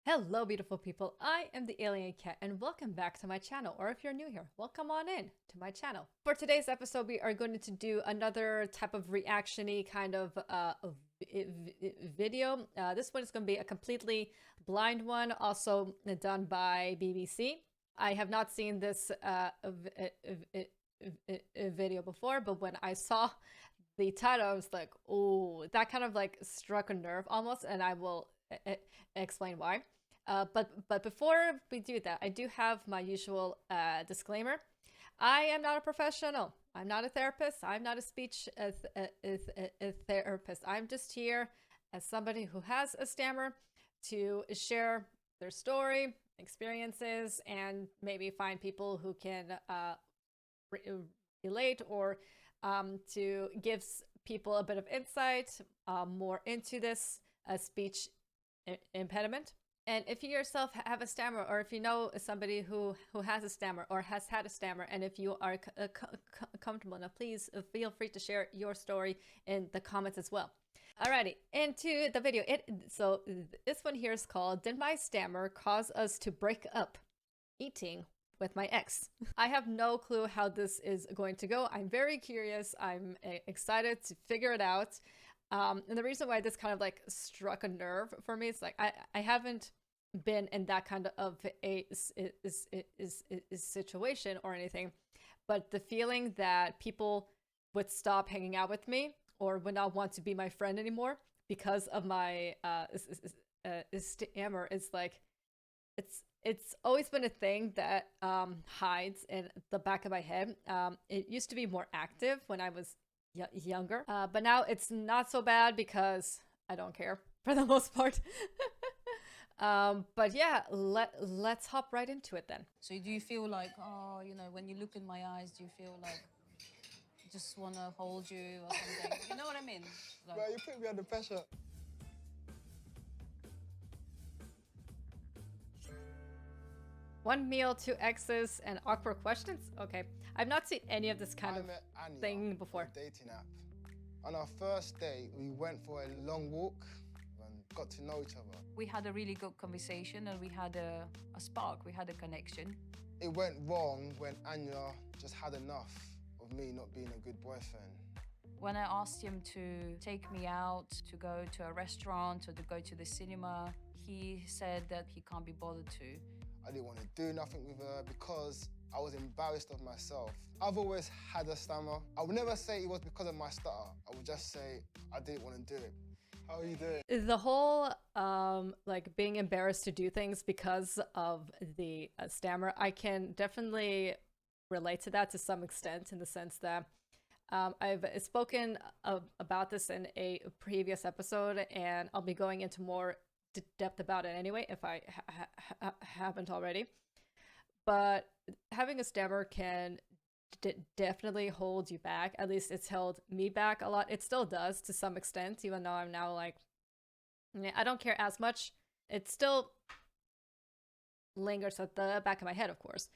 Hello beautiful people, I am the Alien Cat and welcome back to my channel, or if you're new here, welcome on in to my channel. For today's episode we are going to do another type of reaction-y kind of video. This one is going to be a completely blind one, also done by BBC. I have not seen this video before, but when I saw the title I was like, oh, that kind of like struck a nerve almost, and I will explain why. But before we do that, I do have my usual disclaimer. I am not a professional. I'm not a therapist. I'm not a speech therapist. I'm just here as somebody who has a stammer to share their story, experiences, and maybe find people who can relate, or to give people a bit of insight more into this speech impediment. And if you yourself have a stammer, or if you know somebody who has a stammer or has had a stammer, and if you are comfortable enough, please feel free to share your story in the comments as well. Alrighty, into the video. So this one here is called "Did My Stammer Cause Us to Break Up? Eating with My Ex." I have no clue how this is going to go. I'm very curious. I'm excited to figure it out. And the reason why this kind of like struck a nerve for me is like I haven't been in that kind of a situation or anything, but the feeling that people would stop hanging out with me or would not want to be my friend anymore because of my stammer is like, it's always been a thing that hides in the back of my head. It used to be more active when I was younger, but now it's not so bad because I don't care for the most part. But yeah, let's hop right into it then. So do you feel like, oh, you know, when you look in my eyes, do you feel like I just want to hold you or something? You know what I mean? Like, Bro, you put me under pressure. One meal, two exes, and awkward questions? Okay. I've not seen any of this kind of thing before. On a dating app. On our first date, we went for a long walk and got to know each other. we had a really good conversation and we had a spark, we had a connection. It went wrong when Anya just had enough of me not being a good boyfriend. When I asked him to take me out, to go to a restaurant or to go to the cinema, he said that he can't be bothered to. I didn't want to do nothing with her because I was embarrassed of myself. I've always had a stammer. I would never say it was because of my stutter. I would just say I didn't want to do it. How are you doing? The whole like being embarrassed to do things because of the stammer, I can definitely relate to that to some extent, in the sense that I've spoken about this in a previous episode, and I'll be going into more depth about it anyway if I haven't already. But having a stammer can definitely hold you back. At least it's held me back a lot. It still does to some extent, even though I'm now like, I don't care as much. It still lingers at the back of my head, of course,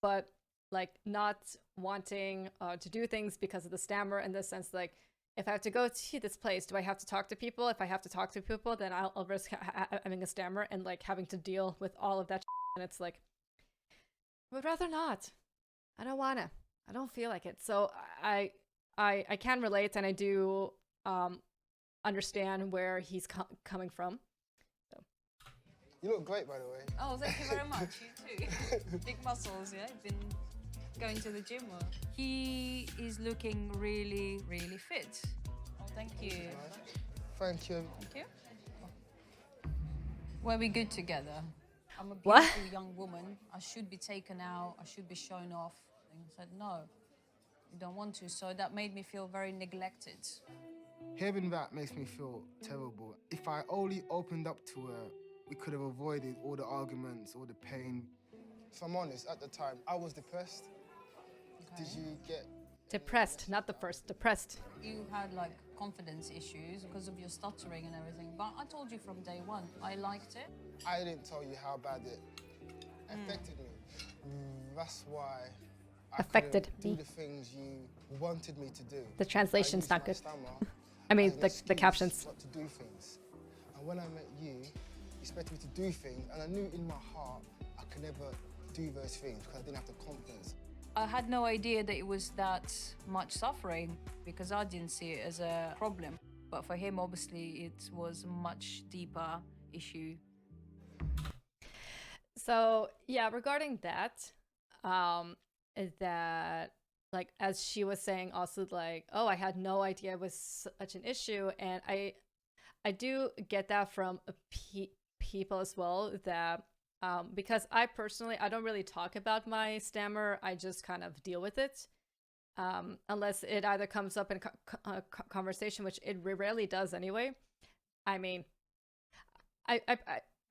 but like not wanting to do things because of the stammer, in the sense like, if I have to go to this place, do I have to talk to people? If I have to talk to people, then I'll risk having a stammer and like having to deal with all of that shit. And it's like, I would rather not. I don't wanna. I don't feel like it. So I can relate, and I do understand where he's coming from. So. You look great, by the way. Oh, thank you very much. You too. Big muscles, yeah? Been going to the gym. Or... He is looking really, really fit. Oh, thank you. Thank you. Thank you. Were we good together? I'm a What? beautiful young woman. I should be taken out. I should be shown off. And he said, no, you don't want to. So that made me feel very neglected. Hearing that makes me feel terrible. If I only opened up to her, we could have avoided all the arguments, all the pain. If I'm honest, at the time, I was depressed. Okay. Did you get... Depressed, not the first, depressed. You had like confidence issues because of your stuttering and everything. But I told you from day one, I liked it. I didn't tell you how bad it affected me. That's why I Affected couldn't me. do the things you wanted me to do. The translation's not good. Stammer I mean, as an the excuse captions. not to do things. And when I met you, expected me to do things, and I knew in my heart I could never do those things because I didn't have the confidence. I had no idea that it was that much suffering because I didn't see it as a problem. But for him, obviously, it was a much deeper issue. So yeah, regarding that, that like as she was saying, also like, oh, I had no idea it was such an issue, and I do get that from people as well that because I personally I don't really talk about my stammer. I just kind of deal with it. Unless it either comes up in conversation, which it rarely does anyway. I mean, I, I,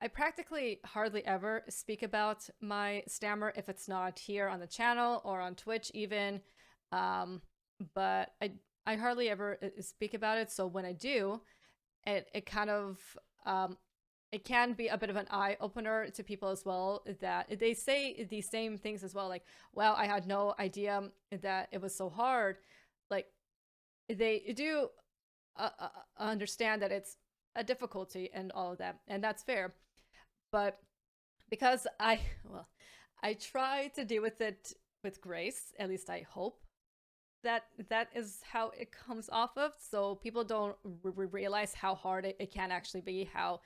I practically hardly ever speak about my stammer if it's not here on the channel or on Twitch even. But I hardly ever speak about it. So when I do, it kind of it can be a bit of an eye opener to people as well, that they say these same things as well, like, wow, I had no idea that it was so hard. Like, they do understand that it's a difficulty and all of that, and that's fair. But because I try to deal with it with grace, at least I hope that is how it comes off of, so people don't realize how hard it can actually be, how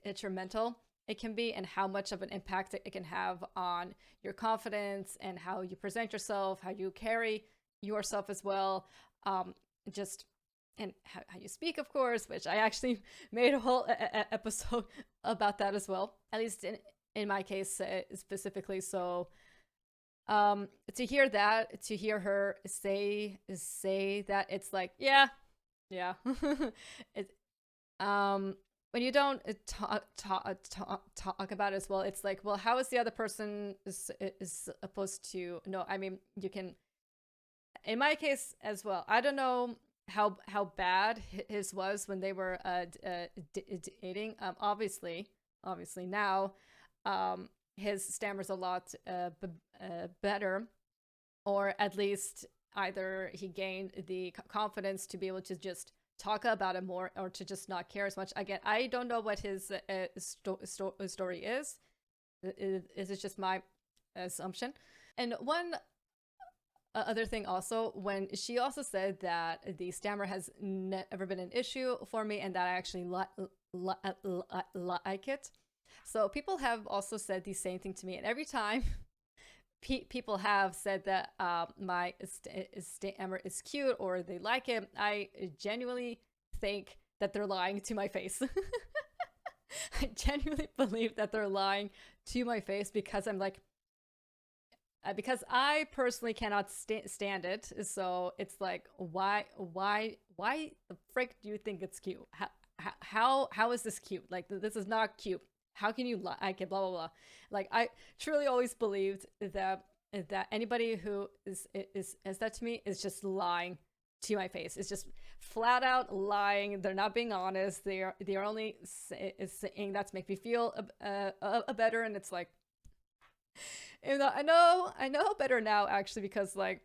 detrimental it can be, and how much of an impact it can have on your confidence and how you present yourself, how you carry yourself as well, just and how you speak, of course, which I actually made a whole episode about that as well, at least in my case specifically. So to hear that, to hear her say that, it's like, yeah it, when you don't talk about it as well, it's like, well, how is the other person is supposed to know? I mean, you can, in my case as well, I don't know how bad his was when they were dating. Obviously now his stammer's a lot better, or at least either he gained the confidence to be able to just talk about it more, or to just not care as much. Again, I don't know what his story is. Is it just my assumption? And one other thing also, when she also said that the stammer has never been an issue for me, and that I actually like it. So people have also said the same thing to me, and every time people have said that my stammer is cute or they like it, I genuinely think that they're lying to my face. I genuinely believe that they're lying to my face, because I'm like, because I personally cannot stand it. So it's like, why the frick do you think it's cute? How is this cute? Like, this is not cute. How can you like it? Blah blah blah. Like, I truly always believed that anybody who is that to me is just lying to my face. It's just flat out lying. They're not being honest. They're only saying that to make me feel better. And it's like, you know, I know better now, actually, because like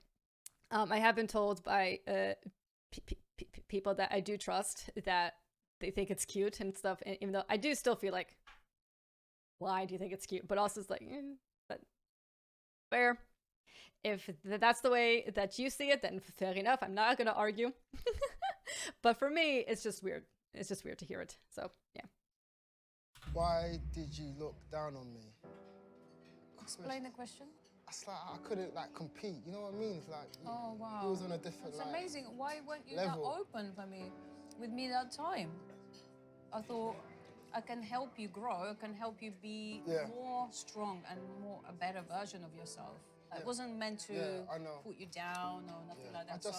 I have been told by people that I do trust that they think it's cute and stuff, and even though I do still feel like, why do you think it's cute? But also it's like, but fair. If that's the way that you see it, then fair enough. I'm not gonna argue. But for me, it's just weird. It's just weird to hear it. So yeah. Why did you look down on me? Explain the question. It's like I couldn't like compete. You know what I mean? It's like, Oh wow, he was on a different. That's amazing. Why weren't you level. that open for me, with me that time? I thought I can help you grow. I can help you be more strong and more a better version of yourself. It wasn't meant to put you down or nothing like that. So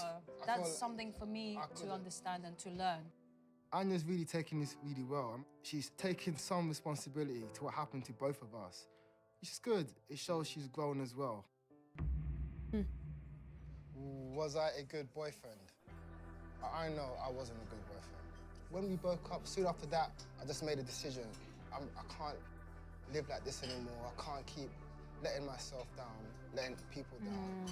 that's something for me to understand and to learn. Anya's really taking this really well. She's taking some responsibility to what happened to both of us. Which is good. It shows she's grown as well. Was I a good boyfriend? I know I wasn't a good boyfriend. When we broke up, soon after that, I just made a decision. I can't live like this anymore. I can't keep letting myself down, letting people down.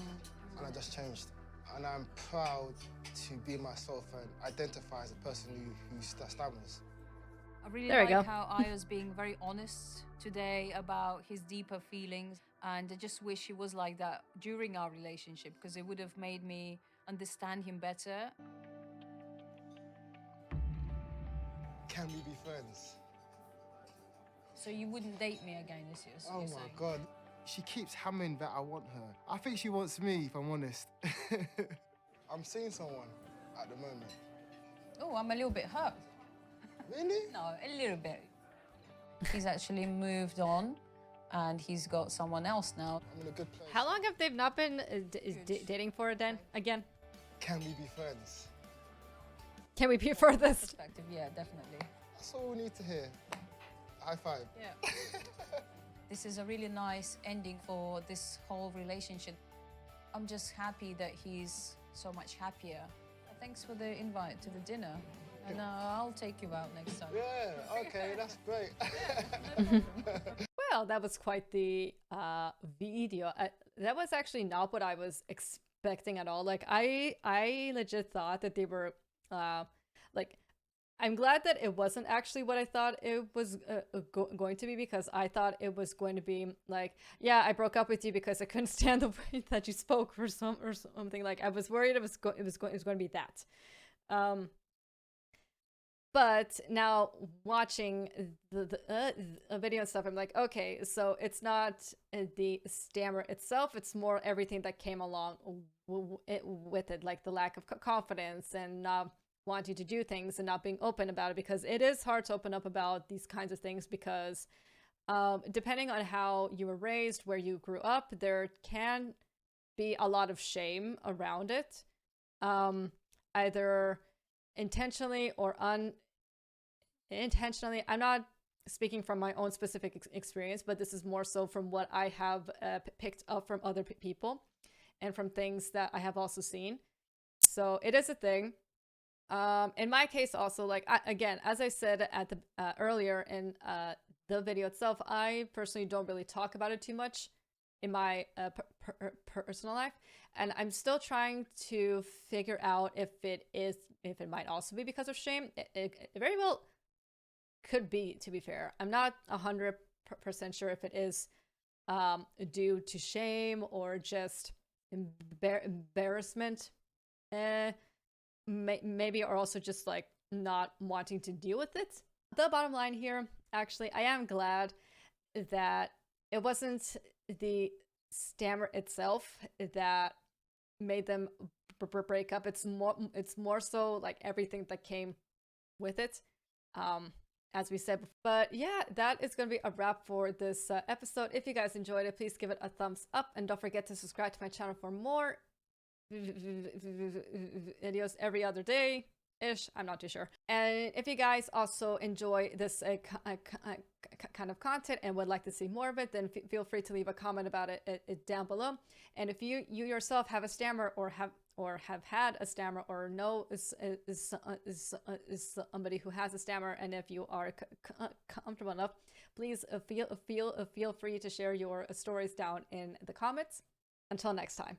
And I just changed. And I'm proud to be myself and identify as a person who stammers. I really There we like go. how I was being very honest today about his deeper feelings, and I just wish he was like that during our relationship, because it would have made me understand him better. Can we be friends? So you wouldn't date me again, is you're Oh my saying? God. She keeps hammering that I want her. I think she wants me, if I'm honest. I'm seeing someone at the moment. Oh, I'm a little bit hurt. Really? No, a little bit. He's actually moved on, and he's got someone else now. I'm in a good place. How long have they not been dating for then? Again? Can we be friends? Can we be furthest? Perspective, yeah, definitely. That's all we need to hear. High five. Yeah. This is a really nice ending for this whole relationship. I'm just happy that he's so much happier. Thanks for the invite to the dinner. And I'll take you out next time. Yeah, okay, that's great. Well, that was quite the video. That was actually not what I was expecting at all. Like, I legit thought that they were, like, I'm glad that it wasn't actually what I thought it was going to be, because I thought it was going to be like, yeah, I broke up with you because I couldn't stand the way that you spoke or something. Like, I was worried it was going to be that. But now watching the video and stuff, I'm like, okay, so it's not the stammer itself, it's more everything that came along with it, like the lack of confidence and not wanting to do things and not being open about it, because it is hard to open up about these kinds of things, because depending on how you were raised, where you grew up, there can be a lot of shame around it, either intentionally or unintentionally. I'm not speaking from my own specific experience, but this is more so from what I have picked up from other people and from things that I have also seen. So it is a thing. In my case also, like, again, as I said at the earlier in the video itself, I personally don't really talk about it too much in my personal life, and I'm still trying to figure out if it might also be because of shame. It very well could be, to be fair. I'm not 100% sure if it is due to shame or just embarrassment, maybe, or also just like not wanting to deal with it. The bottom line here, actually, I am glad that it wasn't the stammer itself that made them break up. It's more so like everything that came with it, as we said. But yeah, that is going to be a wrap for this episode. If you guys enjoyed it, please give it a thumbs up, and don't forget to subscribe to my channel for more videos every other day ish. I'm not too sure. And if you guys also enjoy this kind of content and would like to see more of it, then feel free to leave a comment about it down below. And if you yourself have a stammer, or have had a stammer, or know is somebody who has a stammer, and if you are comfortable enough, please feel free to share your stories down in the comments. Until next time.